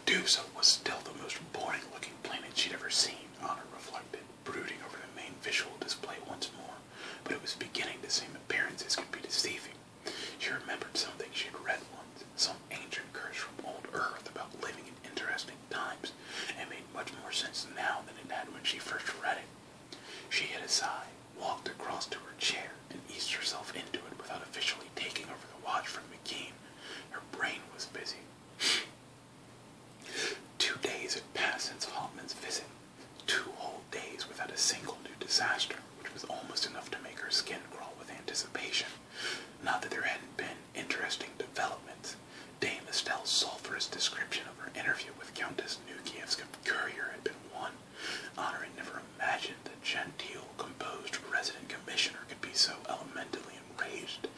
Medusa was still the most boring-looking planet she'd ever seen, Honor reflected, brooding over the main visual display once more, but it was beginning to seem appearances could be deceiving. She remembered something she'd read once, some ancient curse from old Earth about living in interesting times, and made much more sense now than it had when she first read it. She hid a sigh, walked across to her chair, and eased herself into it without officially taking over the watch from McKean. Her brain was busy. 2 days had passed since Hoffman's visit. 2 whole days without a single new disaster, which was almost enough to make her skin crawl with anticipation. Not that there hadn't been interesting developments. Dame Estelle's sulphurous description of her interview with Countess Nukiev's courier had been one. Honor had never imagined the genteel, composed resident commissioner could be so elementally enraged.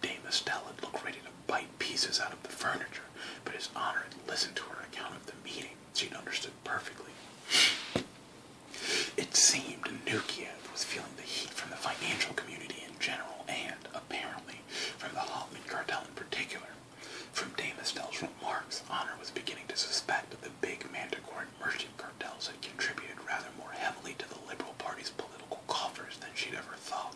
Dame Estelle had looked ready to bite pieces out of the furniture, but as Honor had listened to her account of the meeting, she'd understood perfectly. It seemed Nukiev was feeling the heat from the financial community in general, and, apparently, from the Hoffman cartel in particular. From Dame Estelle's remarks, Honor was beginning to suspect that the big Manticore and merchant cartels had contributed rather more heavily to the Liberal Party's political coffers than she'd ever thought.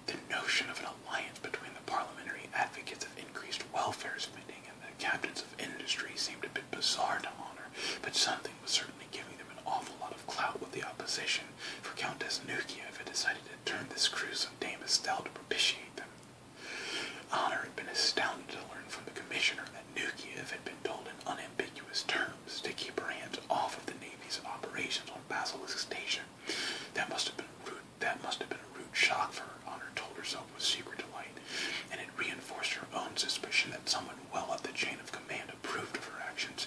The notion of an alliance between the parliamentary advocates of increased welfare spending and the captains of industry seemed a bit bizarre to Honor, but something was certainly giving them an awful lot of clout with the opposition, for Countess Nukiev had decided to turn the screws on Dame Estelle to propitiate them. Honor had been astounded to learn from the commissioner that Nukiev had been told in unambiguous terms to keep her hands off of the Navy's operations on Basilisk Station. That must have been a rude shock for her, Honor told herself with secret delight, and it reinforced her own suspicion that someone well up the chain of command approved of her actions.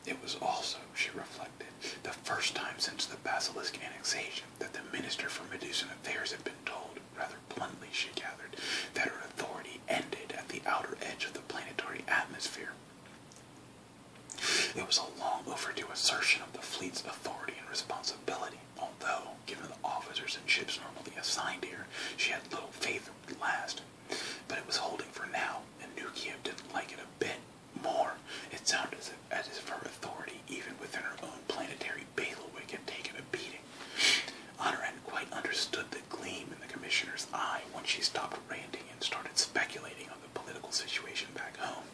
It was also, she reflected, the first time since the Basilisk annexation that the Minister for Medusan Affairs had been told, rather bluntly she gathered, that her authority ended at the outer edge of the planetary atmosphere. It was a long overdue assertion of the fleet's authority and responsibility, although, given the officers and ships normally assigned here, she had little faith it would last. But it was holding for now, and Nukiev didn't like it a bit. More, it sounded as if her authority, even within her own planetary bailiwick, had taken a beating. Honor hadn't quite understood the gleam in the commissioner's eye when she stopped ranting and started speculating on the political situation back home.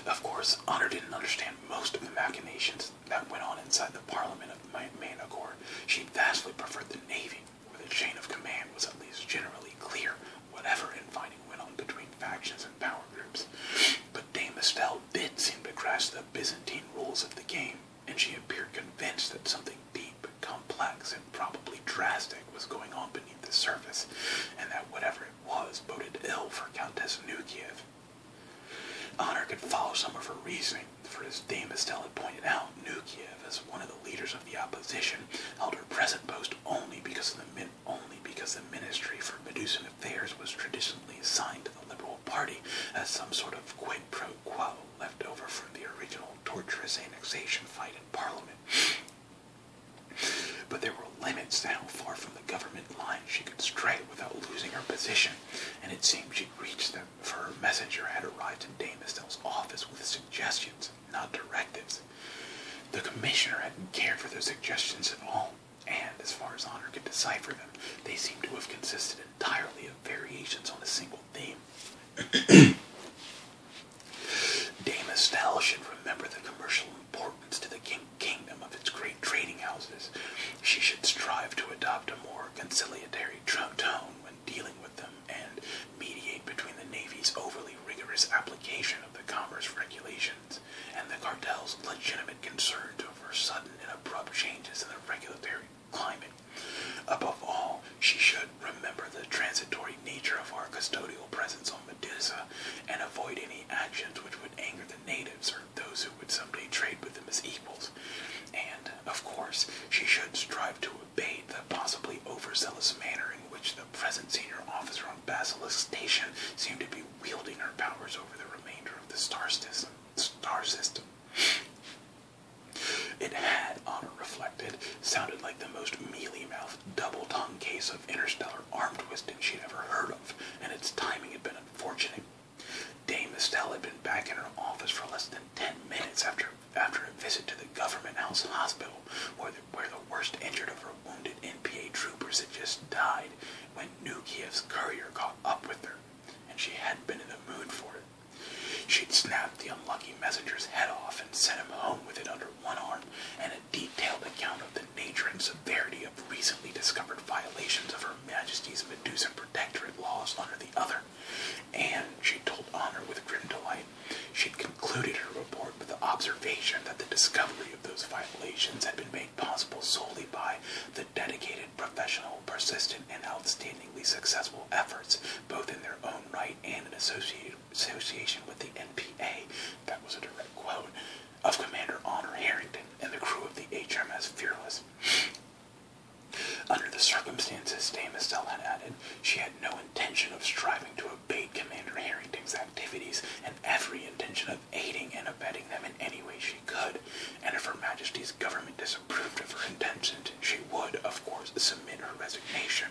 Of course, Honor didn't understand most of the machinations that went on inside the Parliament of Manticore. She vastly preferred the Navy, where the chain of command was at least generally clear, whatever infighting went on between factions and power groups. But Dame Estelle did seem to grasp the Byzantine rules of the game, and she appeared convinced that something deep, complex, and probably drastic was going on beneath the surface, and that whatever it was boded ill for Countess Nukiev. Honor could follow some of her reasoning, for as Dame Estelle had pointed out, Nukiev, as one of the leaders of the opposition, held her present post only because the Ministry for Medusan Affairs was traditionally assigned to the Liberal Party as some sort of quid pro quo left over from the original torturous annexation fight in Parliament. But there were limits to how far from the government line she could stray without losing her position, and it seemed she'd reached them, for her messenger had arrived in Dame Estelle's office with suggestions, not directives. The commissioner hadn't cared for those suggestions at all, and, as far as Honor could decipher them, they seemed to have consisted entirely of variations on a single theme. Dame Estelle should remember the commercial importance to the kingdom of its great trading houses. She should strive to adopt a more conciliatory tone when dealing with them, and mediate between the Navy's overly rigorous application of the commerce regulations and the cartel's legitimate concerns over sudden and abrupt changes in the regulatory climate. Above all, she should remember the transitory nature of our custodial presence on Medusa, and avoid any actions which would anger the natives or those who would someday trade with them as equals. And, of course, she should strive to abate the possibly overzealous manner in which the present senior officer on Basilisk Station seemed to be wielding her powers over the remainder of the star system. It had, Honor reflected, sounded like the most mealy-mouthed, double-tongued case of interstellar arm-twisting she'd ever heard of, and its timing had been unfortunate. Dame Estelle had been back in her office for less visit to the Government House Hospital, where the worst injured of her wounded NPA troopers had just died when Nukiev's courier caught up with her, and she hadn't been in the mood for it. She'd snapped the unlucky messenger's head off and sent him home with it under one arm, and a detailed account of the nature and severity of recently discovered violations of Her Majesty's Medusan Protectorate laws under the other. And, she told Honor with grim delight, she'd concluded her report with the observation that the discovery of those violations had been made possible solely by the dedicated, professional, persistent, and outstandingly successful efforts, both in their own right and in association with the NPA, that was a direct quote, of Commander Honor Harrington and the crew of the HMS Fearless. Under the circumstances, Dame Estelle had added, she had no intention of striving to abate Commander Harrington's activities, and every intention of aiding and abetting them in any way she could, and if Her Majesty's government disapproved of her intentions, she would, of course, submit her resignation.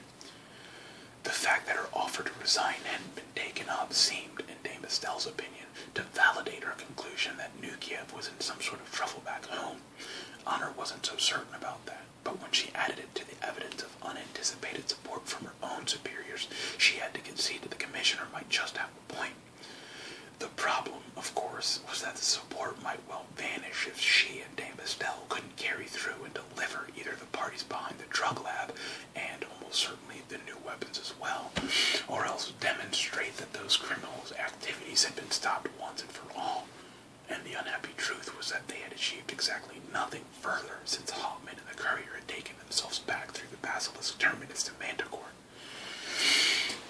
The fact that her offer to resign hadn't been taken up seemed, in Dame Estelle's opinion, to validate her conclusion that Nukiev was in some sort of trouble back home. Honor wasn't so certain about that, but when she added it to the evidence of unanticipated support from her own superiors, she had to concede that the commissioner might just have a point. The problem, of course, was that the support might well vanish if she and Dame Estelle couldn't carry through and deliver either the parties behind the drug lab, and almost certainly the new weapons as well, or else demonstrate that those criminals' activities had been stopped once and for all. And the unhappy truth was that they had achieved exactly nothing further since Hoffman and the courier had taken themselves back through the Basilisk terminus to Manticore.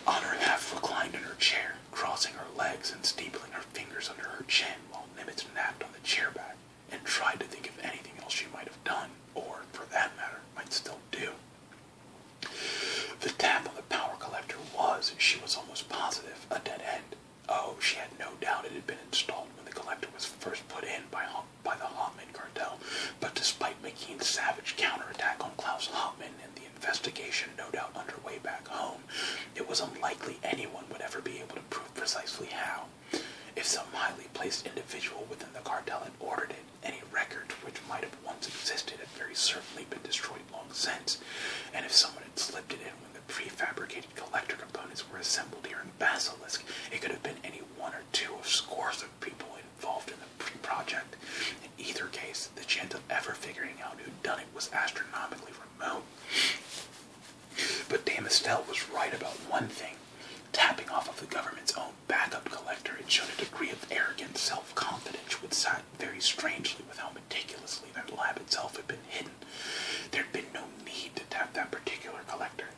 Honor half reclined in her chair, crossing her legs and steepling her fingers under her chin while Nimitz napped on the chair back, and tried to think of anything else she might have done, or, for that matter, might still do. The tap on the power collector was, she was almost positive, a dead end. Oh, she had no doubt it had been installed when the collector was first put in by the Hoffman cartel, but despite McKean's savage counterattack on Klaus Hoffman and the investigation no doubt underway back home, it was unlikely anyone would ever be able to prove precisely how. If some highly placed individual within the cartel had ordered it, any record which might have once existed had very certainly been destroyed long since, and if someone had slipped it in when the prefabricated collector components were assembled here in Basilisk, it could have been any one or two of scores of people involved in the pre-project. In either case, the chance of ever figuring out who'd done it was astronomically remote. But Dame Estelle was right about one thing. Tapping off of the government's own backup collector had shown a degree of arrogant self-confidence which sat very strangely with how meticulously that lab itself had been hidden. There'd been no need to tap that particular collector.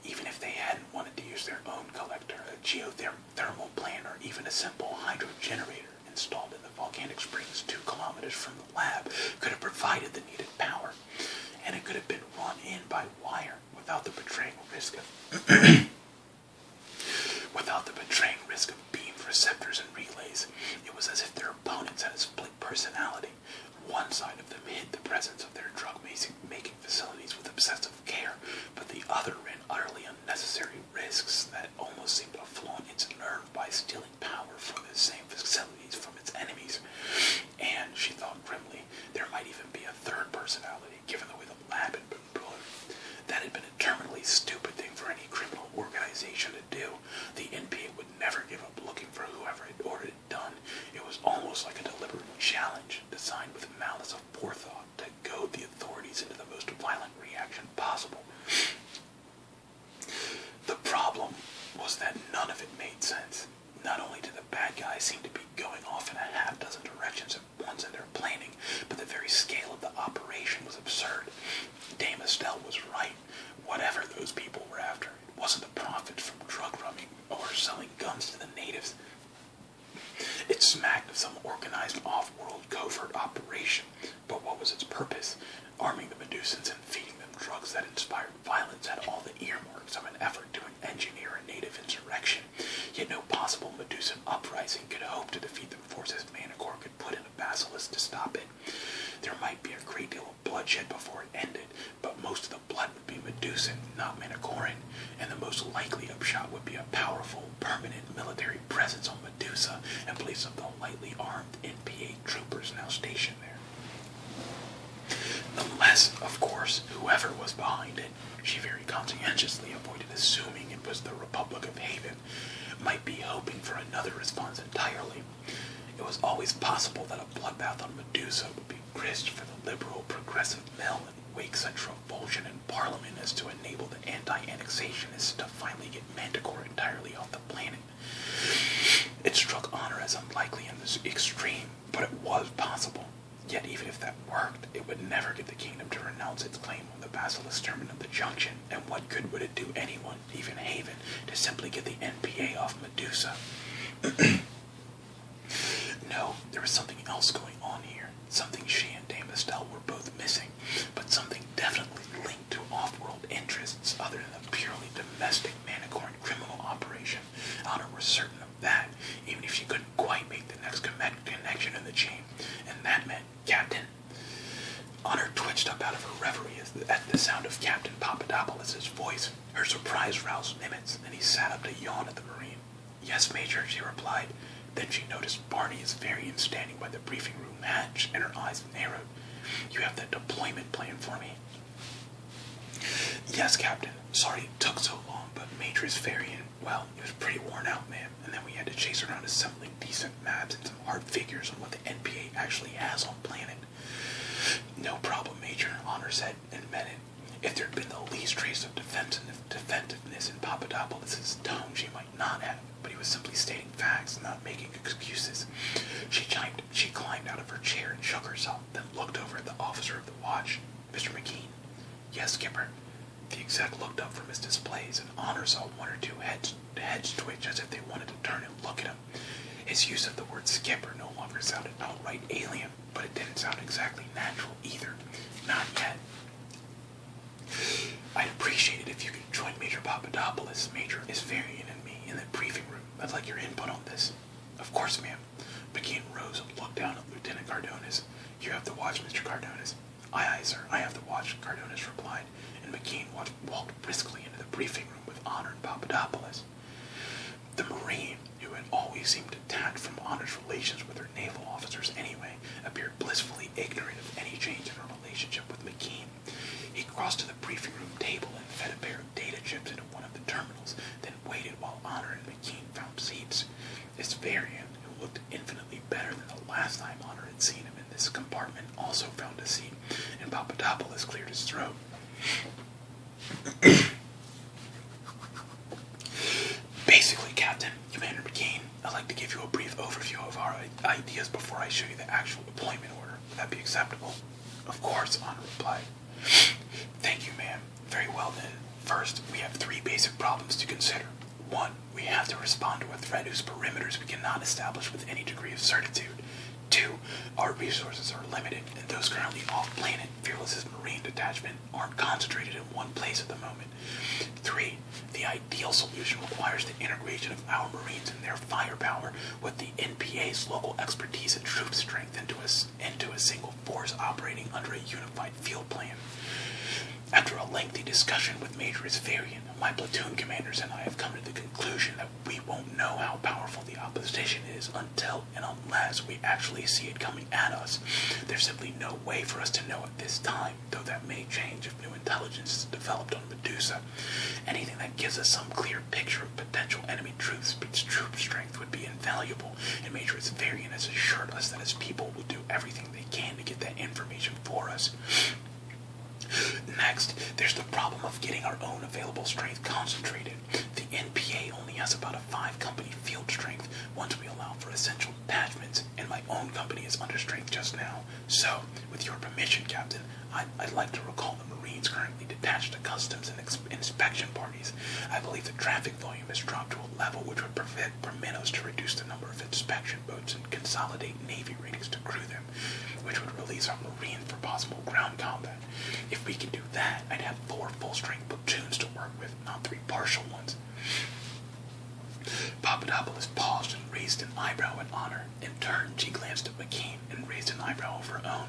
Even if they hadn't wanted to use their own collector, a geothermal plant, or even a simple hydro generator installed in the volcanic springs 2 kilometers from the lab could have provided the needed power, and it could have been run in by wire without the betraying risk of beam receptors and relays. It was as if their opponents had a split personality. One side of them hid the presence of their drug-making facilities with obsessive care, but the other ran utterly unnecessary risks that almost seemed to flaunt its nerve by stealing power from the same facilities from its enemies. And, she thought grimly, there might even be a third personality, given the way the lab had been built. That had been a terminally stupid thing for any criminal organization to do. The NPA would never give up looking for whoever had ordered it done. It was almost like a deliberate challenge, designed with malice of forethought to goad the authorities into the most violent reaction possible. The problem was that none of it made sense. Not only did the bad guys seem to be going off in a half-dozen directions at once in their planning, but the very scale of the operation was absurd. Dame Estelle was right. Whatever those people were after, it wasn't the profits from drug running or selling guns to the natives. It smacked of some organized off-world covert operation, but what was its purpose? Arming the Medusans and feeding them drugs that inspired violence had all the earmarks of an effort to engineer a native insurrection, yet no possible Medusan uprising could hope to defeat the forces Manticore could put in a Basilisk to stop it. There might be a great deal of bloodshed before it ended, but most of the blood would be Medusan, not Manticoran, and the most likely upshot would be a powerful, permanent military presence on Medusa in place of the lightly armed NPA troopers now stationed there. Unless, of course, whoever was behind it, she very conscientiously avoided assuming it was the Republic of Haven, might be hoping for another response entirely. It was always possible that a bloodbath on Medusa would be grist for the liberal progressive mill and wake such revulsion in Parliament as to enable the anti-annexationists to finally get Manticore entirely off the planet. It struck Honor as unlikely in the extreme, but it was possible. Yet even if that worked, it would never get the kingdom to renounce its claim on the Basilisk terminal of the junction, and what good would it do anyone, even Haven, to simply get the NPA off Medusa? No, there was something else going on here. Something she and Dame Estelle were both missing, but something definitely linked to off-world interests other than a purely domestic Manicorn criminal operation. Honor was certain of that, even if she couldn't quite make the next connection in the chain, and that meant Captain. Honor twitched up out of her reverie at the sound of Captain Papadopoulos' voice. Her surprise roused Nimitz, and he sat up to yawn at the Marine. "Yes, Major," she replied. Then she noticed Barney's variant standing by the briefing room hatch, and her eyes narrowed. "You have that deployment plan for me?" "Yes, Captain. Sorry it took so long, but Major's variant, well, it was pretty worn out, ma'am, and then we had to chase around assembling decent maps and some hard figures on what the NPA actually has on planet." "No problem, Major," Honor said, and meant it. If there had been the least trace of defensiveness in Papadopoulos' tone, she might not have, but he was simply stating facts, not making excuses. She climbed out of her chair and shook herself, then looked over at the officer of the watch. "Mr. McKean?" "Yes, Skipper." The exec looked up from his displays, and Honor saw one or two heads twitch as if they wanted to turn and look at him. His use of the word skipper no longer sounded outright alien, but it didn't sound exactly natural either. Not yet. "I'd appreciate it if you could join Major Papadopoulos, Major Isvarian, and me in the briefing room. I'd like your input on this." "Of course, ma'am." McKean rose and looked down at Lieutenant Cardones. "You have the watch, Mr. Cardones." "Aye, aye, sir, I have the watch," Cardones replied, and McKean walked briskly into the briefing room with Honor and Papadopoulos. The Marine, who had always seemed detached from Honor's relations with her naval officers anyway, appeared blissfully ignorant of any change in her relationship with McKean. He crossed to the briefing room table and fed a pair of data chips into one of the terminals, then waited while Honor and McKean found seats. This variant, who looked infinitely better than the last time Honor had seen him in this compartment, also found a seat, and Papadopoulos cleared his throat. "Basically, Captain, Commander McKean, I'd like to give you a brief overview of our ideas before I show you the actual deployment order. Would that be acceptable?" "Of course," Honor replied. "Thank you, ma'am. Very well then. First, we have three basic problems to consider. 1. We have to respond to a threat whose perimeters we cannot establish with any degree of certitude. 2. Our resources are limited, and those currently off-planet, Fearless's Marine detachment, aren't concentrated in one place at the moment. 3. The ideal solution requires the integration of our Marines and their firepower with the NPA's local expertise and troop strength into a single force operating under a unified field plan. After a lengthy discussion with Major Isvarian, my platoon commanders and I have come to the conclusion that we won't know how powerful the opposition is until and unless we actually see it coming at us. There's simply no way for us to know at this time, though that may change if new intelligence is developed on Medusa. Anything that gives us some clear picture of potential enemy troop strength would be invaluable, and Major Isvarian has assured us that his people will do everything they can to get that information for us. Next, there's the problem of getting our own available strength concentrated. The NPA only has about a 5-company field strength once we allow for essential detachments, and my own company is under strength just now. So, with your permission, Captain, I'd like to recall the Marines currently detached to customs and inspection parties. I believe the traffic volume has dropped to a level which would permit us to reduce the number of inspection boats and consolidate Navy ratings to crew them, which would release our Marines for possible ground combat. If we could do that, I'd have 4 full-strength platoons to work with, not 3 partial ones. Papadopoulos paused and raised an eyebrow at Honor. In turn, she glanced at McKean and raised an eyebrow of her own.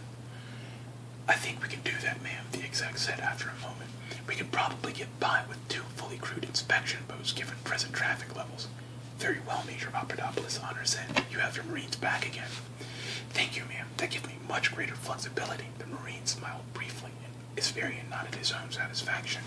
"I think we can do that, ma'am," the exec said after a moment. "We could probably get by with 2 fully crewed inspection boats given present traffic levels." "Very well, Major Papadopoulos," Honor said. "You have your Marines back again." Thank you, ma'am. That gives me much greater flexibility. The Marine smiled briefly, and Isvarian nodded his own satisfaction.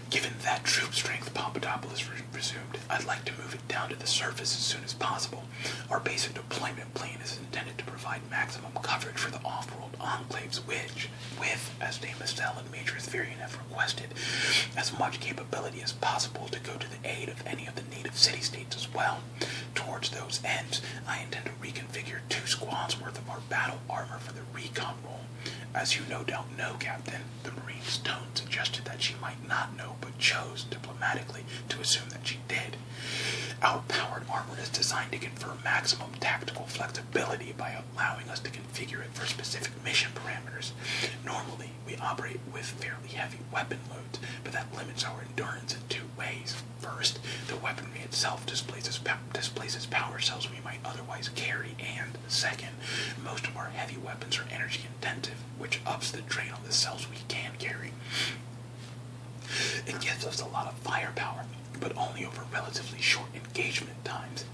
Given that troop strength, Papadopoulos resumed, I'd like to move it down to the surface as soon as possible. Our basic deployment plane is intended to provide maximum coverage for the off-world enclaves which, with, as Dame Estelle and Major Isvarian have requested, as much capability as possible to go to the aid of any of the native city-states as well. Towards those ends, I intend to reconfigure 2 squads worth of our battle armor for the recon role. As you no doubt know, Captain, the Marine's tone suggested that she might not know, but chose, diplomatically, to assume that she did. Our powered armor is designed to confer maximum tactical flexibility by allowing us to configure it for specific mission parameters. Normally, we operate with fairly heavy weapon loads, but that limits our endurance in 2 ways. First, the weaponry itself displaces power cells we might otherwise carry, and second, most of our heavy weapons are energy intensive, which ups the drain on the cells we can carry. It gives us a lot of firepower, but only over relatively short engagement times.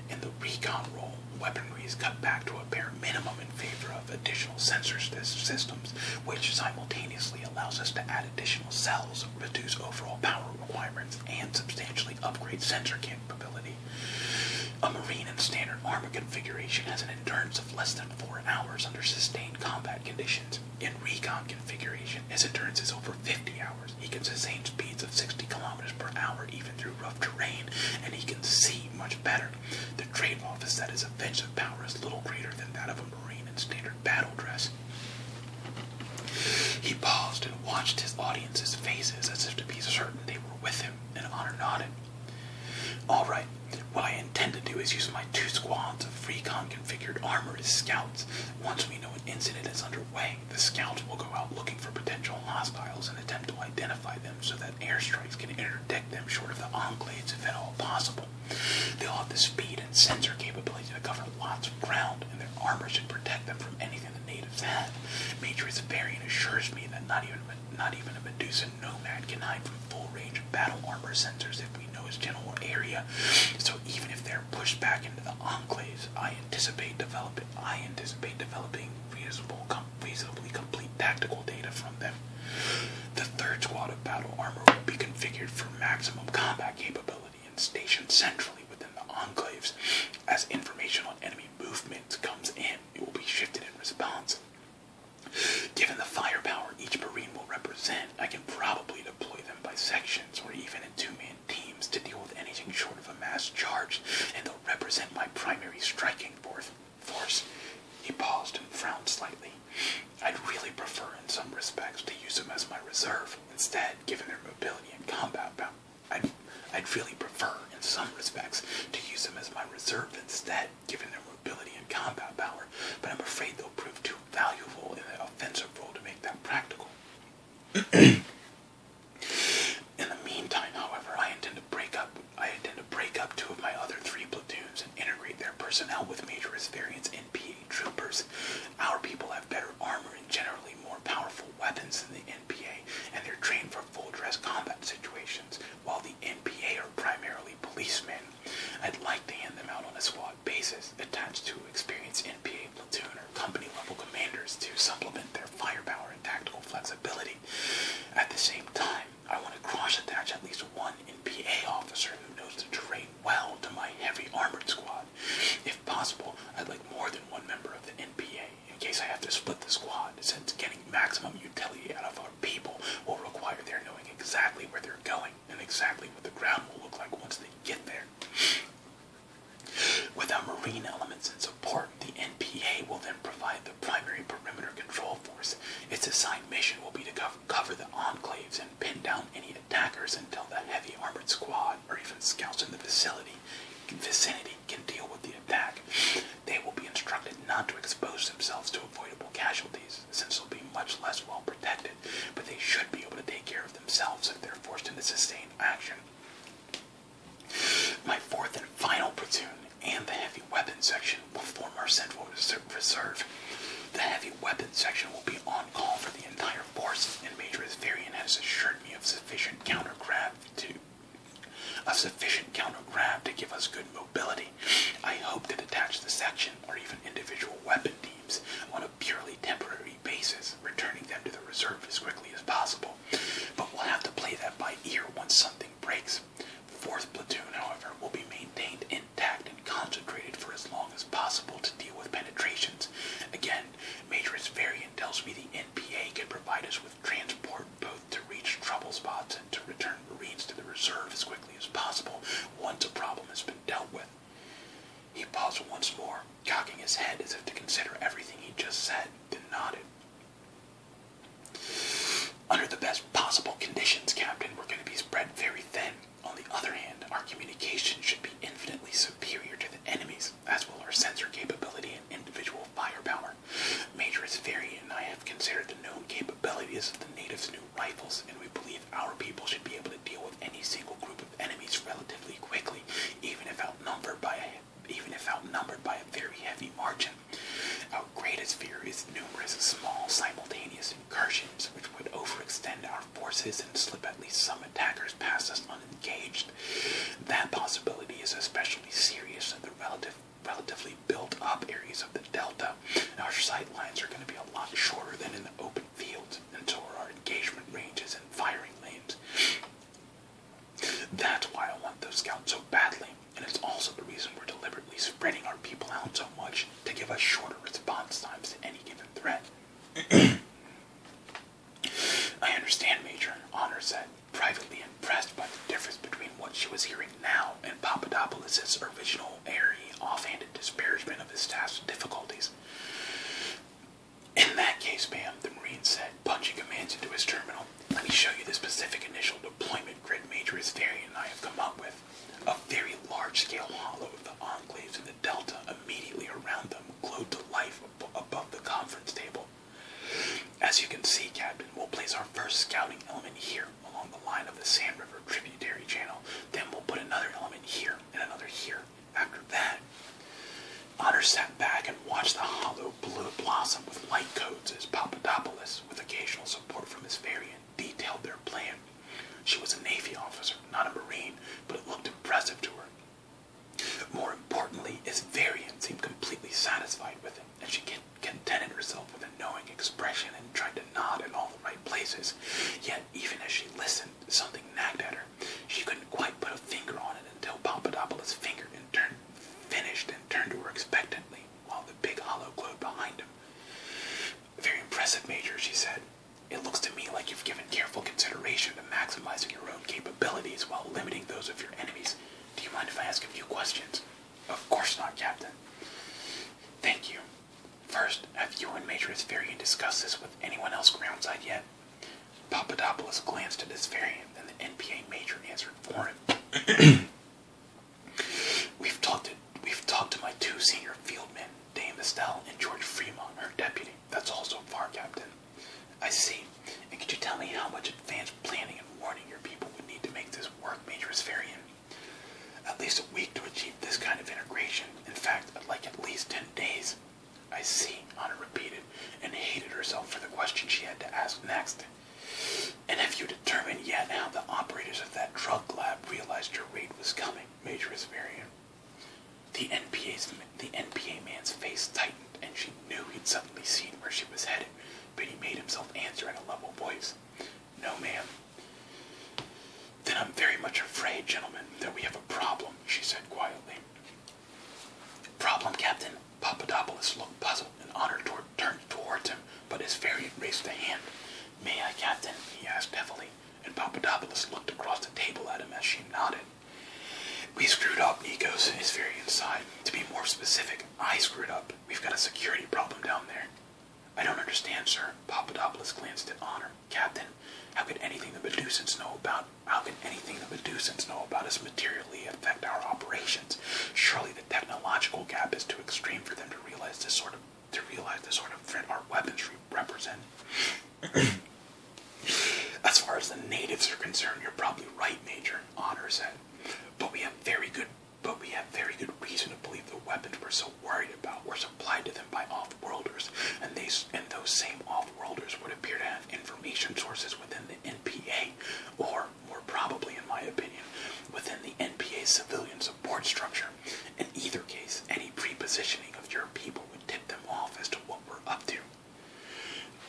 In the recon role, weaponry is cut back to a bare minimum in favor of additional sensor systems, which simultaneously allows us to add additional cells, reduce overall power requirements, and substantially upgrade sensor capability. A Marine in standard armor configuration has an endurance of less than 4 hours under sustained combat conditions. In recon configuration, his endurance is over 50 hours. He can sustain speeds of 60 kilometers per hour even through rough terrain, and he can see much better. The trade-off is that his offensive power is little greater than that of a Marine in standard battle dress. He paused and watched his audience's faces as if to be certain they were with him, and Honor nodded. All right, what I intend to do is use my 2 squads of recon-configured armor as scouts. Once we know an incident is underway, the scouts will go out looking for potential hostiles and attempt to identify them so that airstrikes can interdict them short of the enclaves if at all possible. They'll have the speed and sensor capability to cover lots of ground, and their armor should protect them from anything the natives have. Major Isvarian assures me that not even a Medusan nomad can hide from full range of battle armor sensors if we know his general area. So even if they're pushed back into the enclaves, I anticipate developing reasonably complete tactical data from them. The 3rd squad of battle armor will be configured for maximum combat capability and stationed centrally within the enclaves. As information on enemy movements comes in, it will be shifted in response. Given the firepower each Marine will represent, I can probably deploy them by sections or even in 2-man teams to deal with anything short of a mass charge, and they'll represent my primary striking force. He paused and frowned slightly. I'd really prefer in some respects to use them as my reserve. Instead, given their mobility and combat power, I'd really prefer in some respects to use them as my reserve instead, given their mobility and combat power, but I'm afraid they'll prove too valuable in the offensive role to make that practical. In the meantime, however, I intend to break up 2 of my other 3 platoons and integrate their personnel with Major Isvarian's NPA troopers. Our people have better armor and generally more powerful weapons than the NPA, and they're trained for full-dress combat situations, while the NPA are primarily policemen. I'd like to hand them out on a squad basis, attached to experienced NPA platoon or company-level commanders to supplement their firepower and tactical flexibility. At the same time, I want to cross-attach at least 1 NPA officer who knows the terrain well to my heavy armored squad. If possible, I'd like more than 1 member of the NPA, in case I have to split the squad, since getting maximum utility out of our people will require their knowing exactly where they're going, and exactly what the ground will look like once they get there. With our Marine elements in support, the NPA will then provide the primary perimeter control force. Its assigned mission will be to cover the enclaves and pin down any attackers until the heavy armored squad, or even scouts in the vicinity, can deal with the attack. They will be instructed not to expose themselves to avoidable casualties, since they'll be much less well protected, but they should be able to take care of themselves if they're forced into sustained action. My 4th and final platoon and the heavy weapons section will form our central reserve. The heavy weapons section will be on call for the entire force, and Major Isvarian has assured me of sufficient counter-grav to give us good mobility. I hope to detach the section out with. He paused once more, cocking his head as if to consider everything he just said, then nodded. Under the best possible conditions, Captain, we're going to be spread very thin. On the other hand, our communication should be infinitely superior to the enemy's, as will our sensor capability and individual firepower. Major Aspherian and I have considered the known capabilities of the natives' new rifles, and we believe our people should be able to deal with any single group of enemies relatively quickly, even if outnumbered by a very heavy margin. Our greatest fear is numerous small simultaneous incursions, which would overextend our forces and slip at least some attackers past us unengaged. That possibility is especially serious in the relatively built-up areas of the Delta. Our sight lines are going to be a lot shorter than in the open fields, and so are our engagement ranges and firing lanes. That's why I want those scouts so badly, and it's also the reason we're deliberately spreading our people out so much, to give us shorter response times to any given threat. I understand, Major, Honor said, privately impressed by the difference between what she was hearing now and Papadopoulos' original airy, offhanded disparagement of his staff's difficulties. In that case, ma'am, the Marine said, punching commands into his terminal, let me show you the specific initial deployment grid Major Aspherian and I have come up with. A very large-scale hollow of the enclaves in the Delta immediately around them glowed to life above the conference table. As you can see, Captain, we'll place our first scouting element here along the line of the Sand River tributary channel. Then we'll put another element here and another here. After that, Otter sat back and watched the hollow blossom with light codes as Papadopoulos, with occasional support from Aspherian, detailed their plan. She was a Navy officer, not a Marine, but it looked impressive to her. More importantly, Aspherian seemed completely satisfied with him, and she contented herself with a knowing expression and tried to nod in all the right places. Yet, even as she listened, something nagged at her. She couldn't quite put a finger on it until Papadopoulos fingered and finished and turned to her expectantly, while the big hollow glowed behind him. Very impressive, Major, she said. It looks to me like you've given careful consideration to maximizing your own capabilities while limiting those of your enemies. Do you mind if I ask a few questions? Of course not, Captain. Thank you. First, have you and Major Aspherian discussed this with anyone else groundside yet? Papadopoulos glanced at Aspherian, and the NPA Major answered for him. We've talked to my two senior fieldmen, Dame Estelle and George Fremont, her deputy. That's all so far, Captain. I see. And could you tell me how much advanced planning and warning your people would need to make this work, Major Aspherian? At least a week to achieve this kind of integration. In fact, I'd like at least 10 days. I see, Honor repeated, and hated herself for the question she had to ask next. And have you determined yet how the operators of that drug lab realized your raid was coming, Major Aspherian? The NPA man's face tightened, and she knew he'd suddenly seen where she was headed, but he made himself answer in a level voice. No, ma'am. Then I'm very much afraid, gentlemen, that we have a problem, she said quietly. Problem, Captain? Papadopoulos looked puzzled, and Honor turned towards him, but Aspherian raised a hand. May I, Captain? He asked heavily, and Papadopoulos looked across the table at him as she nodded. We screwed up, Nikos, Aspherian sighed. To be more specific, I screwed up. We've got a security problem down there. I don't understand, sir. Papadopoulos glanced at Honor. Captain, how could anything the Medusans know about us materially affect our operations? Surely the technological gap is too extreme for them to realize the sort of threat our weapons represent. As far as the natives are concerned, you're probably right, Major, Honor said. But we have very good reason to believe the weapons we're so worried about were supplied to them by off-worlders, and those same off-worlders would appear to have information sources within the NPA, or, more probably in my opinion, within the NPA civilian support structure. In either case, any pre-positioning of your people would tip them off as to what we're up to.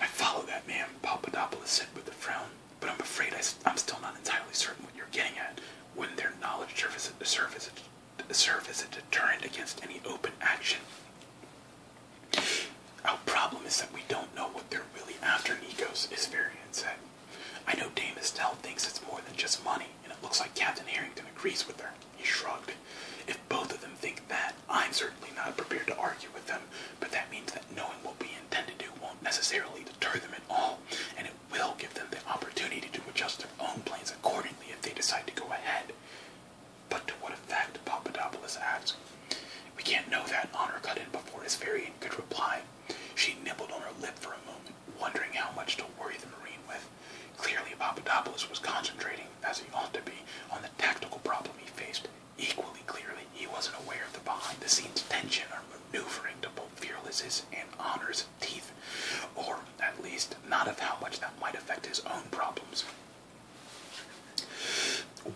I follow that, ma'am, Papadopoulos said with a frown, but I'm afraid I'm still not entirely certain what you're getting at. Wouldn't their knowledge serve as a deterrent against any open action? Our problem is that we don't know what they're really after, Nikos, Aspherian said. I know Dame Estelle thinks it's more than just money, and it looks like Captain Harrington agrees with her. He shrugged. If both of them think that, I'm certainly not prepared to argue with them, but that means that knowing what we intend to do won't necessarily deter them at all, and it will give them the opportunity to adjust their own plans accordingly if they decide to go ahead. But to what effect? Papadopoulos asked. We can't know that, Honor cut in before his variant could reply. She nibbled on her lip for a moment, wondering how much to worry the Marine with. Clearly Papadopoulos was concentrating, as he ought to be, on the tactical problem he faced. Equally clearly, he wasn't aware of the behind-the-scenes tension or maneuvering to both Fearless's and Honor's teeth, or, at least, not of how much that might affect his own problems.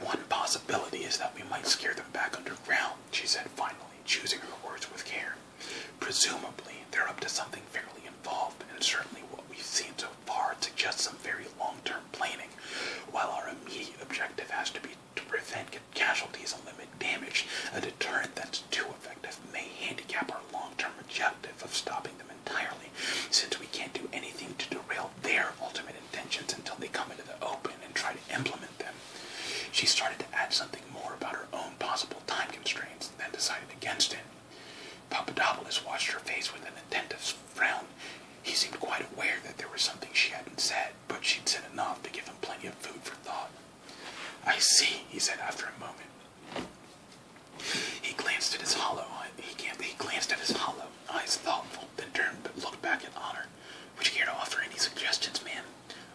One possibility is that we might scare them back underground, she said finally, choosing her words with care. Presumably, they're up to something fairly involved, and certainly what we've seen so far suggests some very long-term planning. While our immediate objective has to be to prevent casualties and limit damage, a deterrent that's too effective may handicap our long-term objective of stopping them entirely, since we can't do anything to derail their ultimate intentions until they come into the open and try to implement them. She started to add something more about her own possible time constraints, then decided against it. Papadopoulos watched her face with an attentive frown. He seemed quite aware that there was something she hadn't said, but she'd said enough to give him plenty of food for thought. I see, he said after a moment. He glanced at his hollow eyes, thoughtful, then turned but looked back at Honor. Would you care to offer any suggestions, ma'am?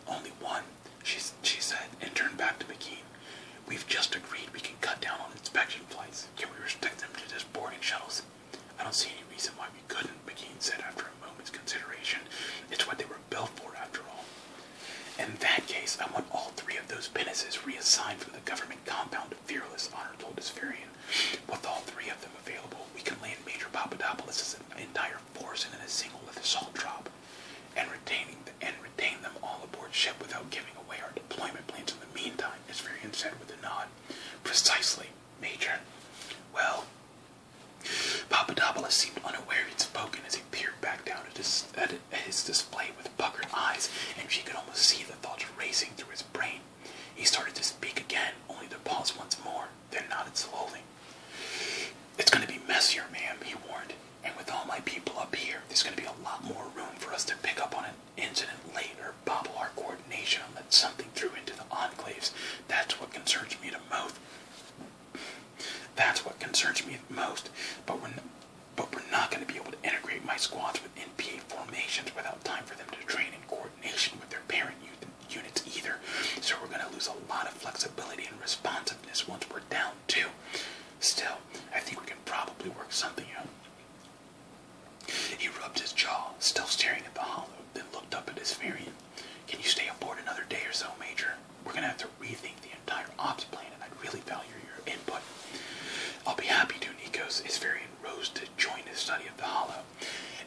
Only one, she said, and turned back to McKean. We've just agreed we can cut down on inspection flights. Can we restrict them to just boarding shuttles? I don't see any reason why we couldn't, McKean said after a moment's consideration. It's what they were built for, after all. In that case, I want all three of those pinnaces reassigned from the government compound to Fearless, Honor told his variant. With all three of them available, we can land Major Papadopoulos' entire force in a single assault drop, and retain them all aboard ship without giving away our deployment plans in the meantime, his variant said with a nod. Precisely, Major. Well, Papadopoulos seemed unaware he'd spoken as he peered back down at his display with puckered eyes, and she could almost see the thoughts racing through his brain. He started to speak again, only to pause once more, then nodded slowly. It's going to be messier, ma'am, he warned, and with all my people up here, there's going to be a lot more room for us to pick up on an incident later, bobble our coordination, and let something through into the enclaves. That's what concerns me the most. But we're not going to be able to integrate my squads with NPA formations without time for them to train in coordination with their parent units either. So we're going to lose a lot of flexibility and responsiveness once we're down too. Still, I think we can probably work something out. He rubbed his jaw, still staring at the hollow, then looked up at his variant. Can you stay aboard another day or so, Major? We're going to have to rethink the entire ops plan, and I'd really value your input. I'll be happy to, Nikos. His variant rose to join his study of the hollow.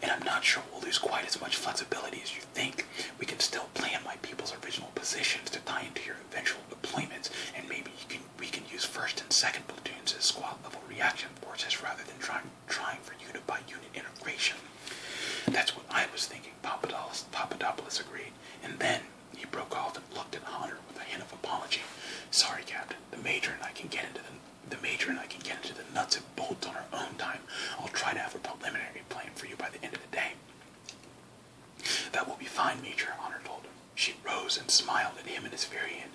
And I'm not sure we'll lose quite as much flexibility as you think. We can still plan my people's original positions to tie into your eventual deployments, and maybe we can use first and second platoons as squad-level reaction forces rather than trying for unit-by-unit integration. That's what I was thinking, Papadopoulos agreed. And then he broke off and looked at Honor with a hint of apology. Sorry, Captain. The Major and I can get into the nuts and bolts on our own time. I'll try to have a preliminary plan for you by the end of the day. That will be fine, Major, Honor told him. She rose and smiled at him and his variant.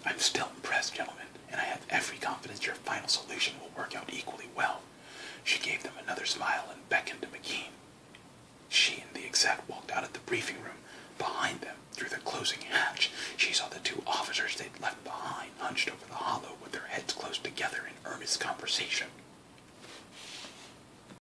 I'm still impressed, gentlemen, and I have every confidence your final solution will work out equally well. She gave them another smile and beckoned to McKean. She and the exec walked out of the briefing room. Behind them, through the closing hatch, she saw the two officers they'd left behind hunched over the hollow with their heads close together in earnest conversation.